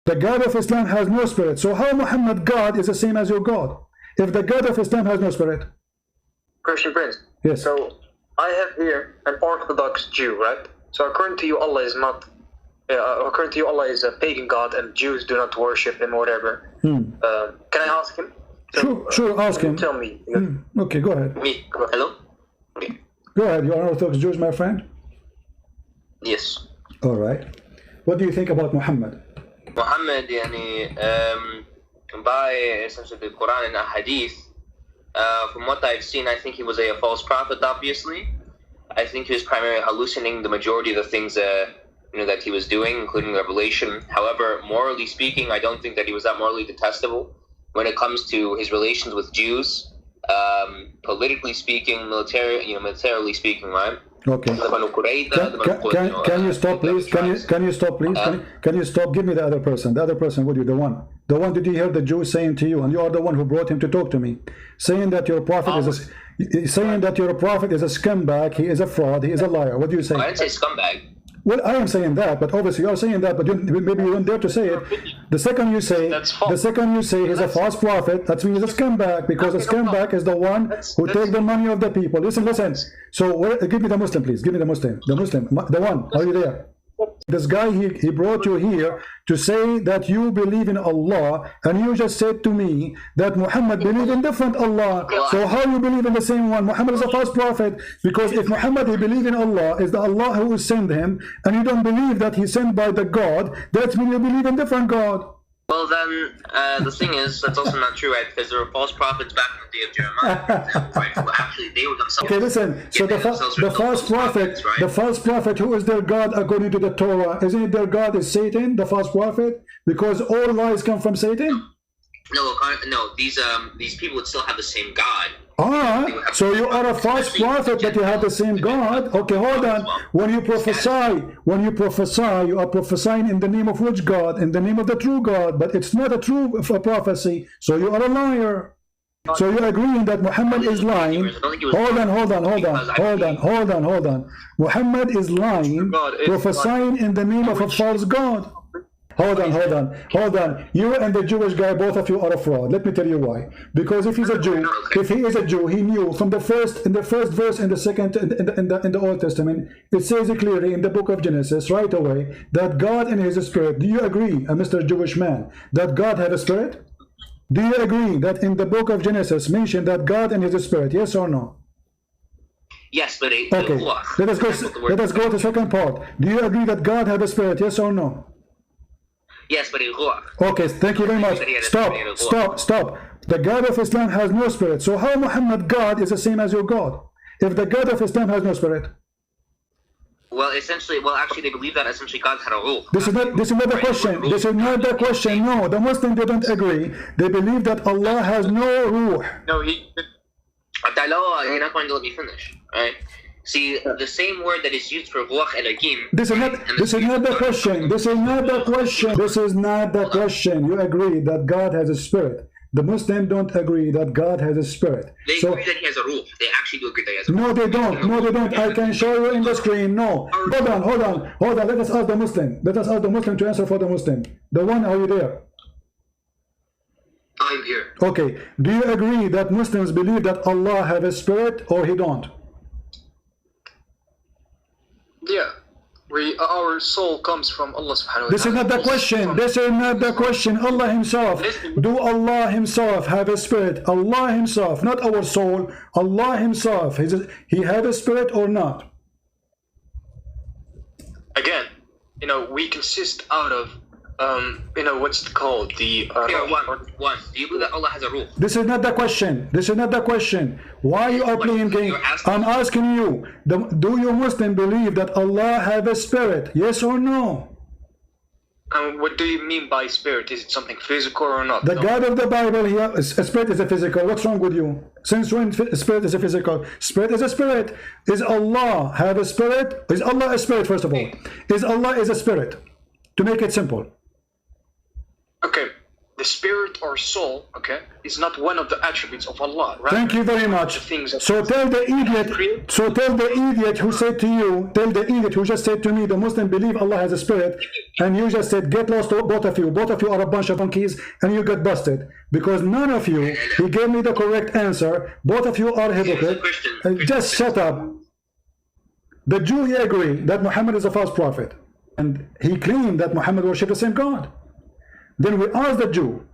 The God of Islam has no spirit. So how Muhammad God is the same as your God? If the God of Islam has no spirit. Christian Prince. Yes. So I have here an Orthodox Jew, right? So according to you, Allah is not. According to you, Allah is a pagan God, and Jews do not worship Him or whatever. Can I ask him? Sure, ask him. Tell me. Okay, go ahead. Me. Hello. Okay. Go ahead. You are an Orthodox Jew, my friend. Yes. All right. What do you think about Muhammad? Muhammad, by essentially the Quran and Hadith, from what I've seen, I think he was a false prophet. Obviously, I think he was primarily hallucinating the majority of the things that he was doing, including revelation. However, morally speaking, I don't think that he was that morally detestable when it comes to his relations with Jews. Politically speaking, militarily speaking, right? Okay. Can you stop, please? Can you stop, please? Can you stop? Give me the other person. The other person with you, the one. The one did you hear the Jew saying to you, and you are the one who brought him to talk to me, saying that your prophet is a scumbag, he is a fraud, he is a liar. What do you say? I didn't say scumbag. Well, I am saying that, but obviously you are saying that, but maybe you don't dare to say it. The second you say he's a false prophet, that means he's a scumbag, because a scumbag is the one who takes the money of the people. Listen. So give me the Muslim, please. Give me the Muslim. The one. Are you there? This guy, he brought you here to say that you believe in Allah, and you just said to me that Muhammad believed in different Allah. So how you believe in the same one? Muhammad is a false prophet, because if Muhammad he believe in Allah, is the Allah who will send him, and you don't believe that he's sent by the God, that means you believe in different God. Well, then, the thing is, that's also not true, right? Because there were false prophets back in the day of Jeremiah, for example, right? Well, actually, they were themselves... Okay, listen. So the false prophet, right? The false prophet, who is their God according to the Torah? Isn't it their God is Satan, the false prophet? Because all lies come from Satan? No, these people would still have the same God. So you are a false prophet, but you have the same God. Okay, hold on. When you prophesy, you are prophesying in the name of which God? In the name of the true God, but it's not a true prophecy. So you are a liar. So you're agreeing that Muhammad is lying. Hold on. Muhammad is lying, prophesying in the name of a false God. Hold on. You and the Jewish guy, both of you are a fraud. Let me tell you why. Because if he is a Jew, he knew from the first verse in the second in the Old Testament, it says it clearly in the book of Genesis right away that God in His Spirit. Do you agree, Mr. Jewish man, that God had a spirit? Do you agree that in the book of Genesis mentioned that God in His Spirit? Yes or no? Yes, but okay. Let us go to the second part. Do you agree that God had a spirit? Yes or no? Yes, but in Ruach. Okay, thank you very much. Stop. The God of Islam has no spirit. So how Muhammad God is the same as your God? If the God of Islam has no spirit? Well, actually, they believe that essentially God had a ruh. This is not the question. This is not the question. No, the Muslims didn't agree. They believe that Allah has no ruh. No, you're not going to let me finish, right? See, the same word that is used for ruach elohim. This is not the question. You agree that God has a spirit. The Muslims don't agree that God has a spirit. They agree that He has a ruh. They actually do agree that He has a ruh. No, they don't. I can show you in the screen. No. Hold on. Let us ask the Muslim. To answer for the Muslim. The one, are you there? I'm here. Okay. Do you agree that Muslims believe that Allah has a spirit, or He don't? Yeah, our soul comes from Allah subhanahu wa ta'ala. This is not the question. Allah Himself. Do Allah Himself have a spirit? Allah Himself, not our soul. Allah Himself. He have a spirit or not? Again, we consist out of what's it called? One. Do you believe that Allah has a ruh? This is not the question. Why you are playing game? I'm asking you. Do you Muslim believe that Allah have a spirit? Yes or no? What do you mean by spirit? Is it something physical or not? The God of the Bible here, a spirit is a physical. What's wrong with you? Since when spirit is a physical? Spirit is a spirit. Is Allah have a spirit? Is Allah a spirit, first of all? Is Allah a spirit? To make it simple. Okay, the spirit or soul, okay, is not one of the attributes of Allah. Right? Thank you very much. So tell the idiot who said to you, tell the idiot who just said to me, the Muslim believe Allah has a spirit, and you just said, get lost, both of you. Both of you are a bunch of monkeys, and you got busted. Because none of you, he gave me the correct answer. Both of you are hypocrite. Just shut up. The Jew, he agreed that Muhammad is a false prophet. And he claimed that Muhammad worshipped the same God. Then we asked the Jew,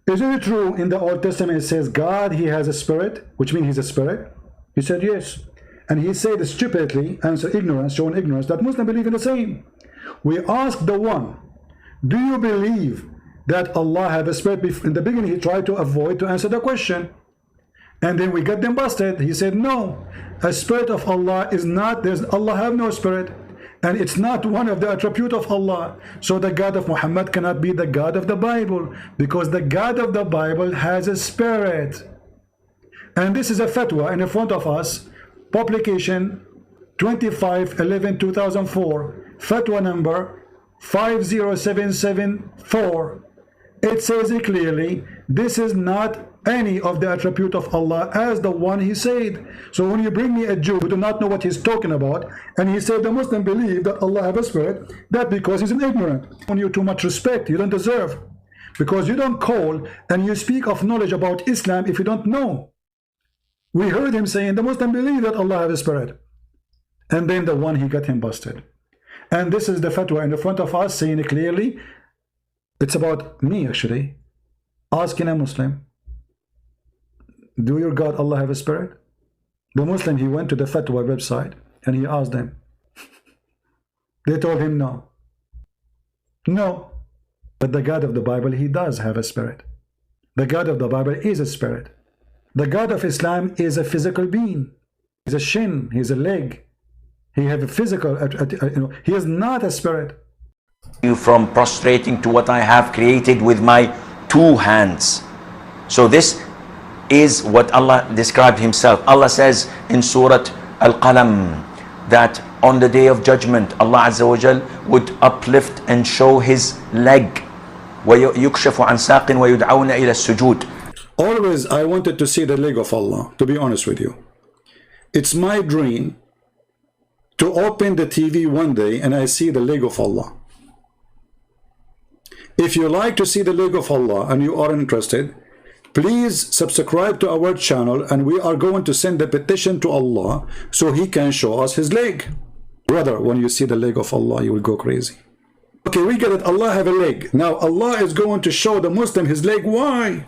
isn't it true in the Old Testament it says God, he has a spirit, which means he's a spirit? He said yes. And he said stupidly, answer ignorance, showing ignorance, that Muslims believe in the same. We asked the one, do you believe that Allah has a spirit? In the beginning he tried to avoid to answer the question. And then we got them busted. He said no, a spirit of Allah is not, Allah have no spirit. And it's not one of the attributes of Allah. So the God of Muhammad cannot be the God of the Bible, because the God of the Bible has a spirit. And this is a fatwa in front of us, publication 25/11/2004, fatwa number 50774. It says it clearly, this is not any of the attribute of Allah as the one he said. So when you bring me a Jew who do not know what he's talking about, and he said the Muslim believe that Allah have a spirit, that because he's an ignorant. On you too much respect you don't deserve, because you don't call and you speak of knowledge about Islam if you don't know. We heard him saying the Muslim believe that Allah have a spirit, and then the one he got him busted. And this is the fatwa in the front of us saying it clearly. It's about me actually asking a Muslim, do your God Allah have a spirit? The Muslim, he went to the fatwa website and he asked them. They told him no. No. But the God of the Bible, he does have a spirit. The God of the Bible is a spirit. The God of Islam is a physical being. He's a shin, he's a leg. He has a physical, he is not a spirit. You from prostrating to what I have created with my two hands. So this is what Allah described himself. Allah says in Surah Al-Qalam that on the day of judgment Allah Azza wa Jal would uplift and show his leg. وَيُكْشَفُ عَنْ سَاقٍ وَيُدْعَوْنَ إِلَى السُّجُودِ. Always I wanted to see the leg of Allah, to be honest with you. It's my dream to open the TV one day and I see the leg of Allah. If you like to see the leg of Allah and you are interested, please subscribe to our channel, and we are going to send a petition to Allah so he can show us his leg. Brother, when you see the leg of Allah, you will go crazy. Okay, we get it. Allah have a leg. Now Allah is going to show the Muslim his leg. Why?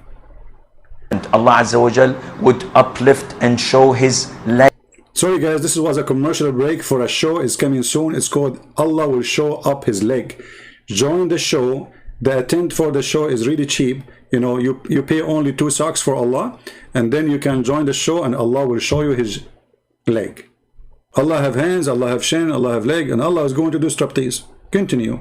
And Allah Azza wa Jal would uplift and show his leg. Sorry guys, this was a commercial break for a show. It's coming soon. It's called Allah Will Show Up His Leg. Join the show. The attend for the show is really cheap. You know, you pay only 2 socks for Allah, and then you can join the show and Allah will show you his leg. Allah have hands, Allah have shin, Allah have leg, and Allah is going to do striptease. Continue.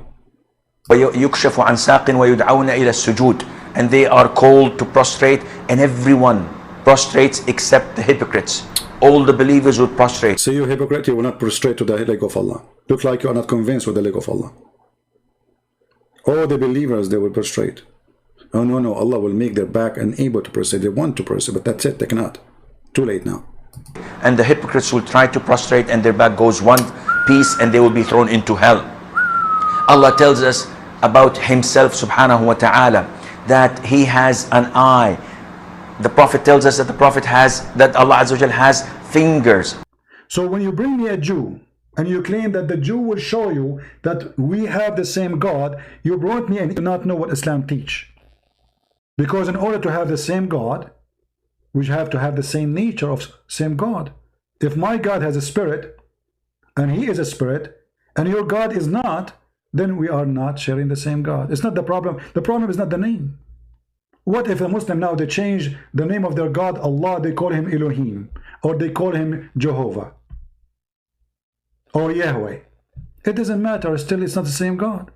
وَيُكْشَفُ عَنْ سَاقٍ وَيُدْعَوْنَ إِلَى السُّجُودِ. And they are called to prostrate, and everyone prostrates except the hypocrites. All the believers would prostrate. See, you hypocrite, you will not prostrate to the leg of Allah. Look like you are not convinced with the leg of Allah. All the believers, they will prostrate. Oh no, no, Allah will make their back unable to prostrate. They want to prostrate, but that's it, they cannot. Too late now. And the hypocrites will try to prostrate and their back goes one piece and they will be thrown into hell. Allah tells us about himself subhanahu wa ta'ala that he has an eye. The Prophet tells us that the Prophet has, that Allah Azza wa Jal has fingers. So when you bring me a Jew and you claim that the Jew will show you that we have the same God, you brought me and you do not know what Islam teach. Because in order to have the same God, we have to have the same nature of same God. If my God has a spirit, and he is a spirit, and your God is not, then we are not sharing the same God. It's not the problem. The problem is not the name. What if a Muslim now, they change the name of their God, Allah, they call him Elohim, or they call him Jehovah, or Yahweh. It doesn't matter, still it's not the same God.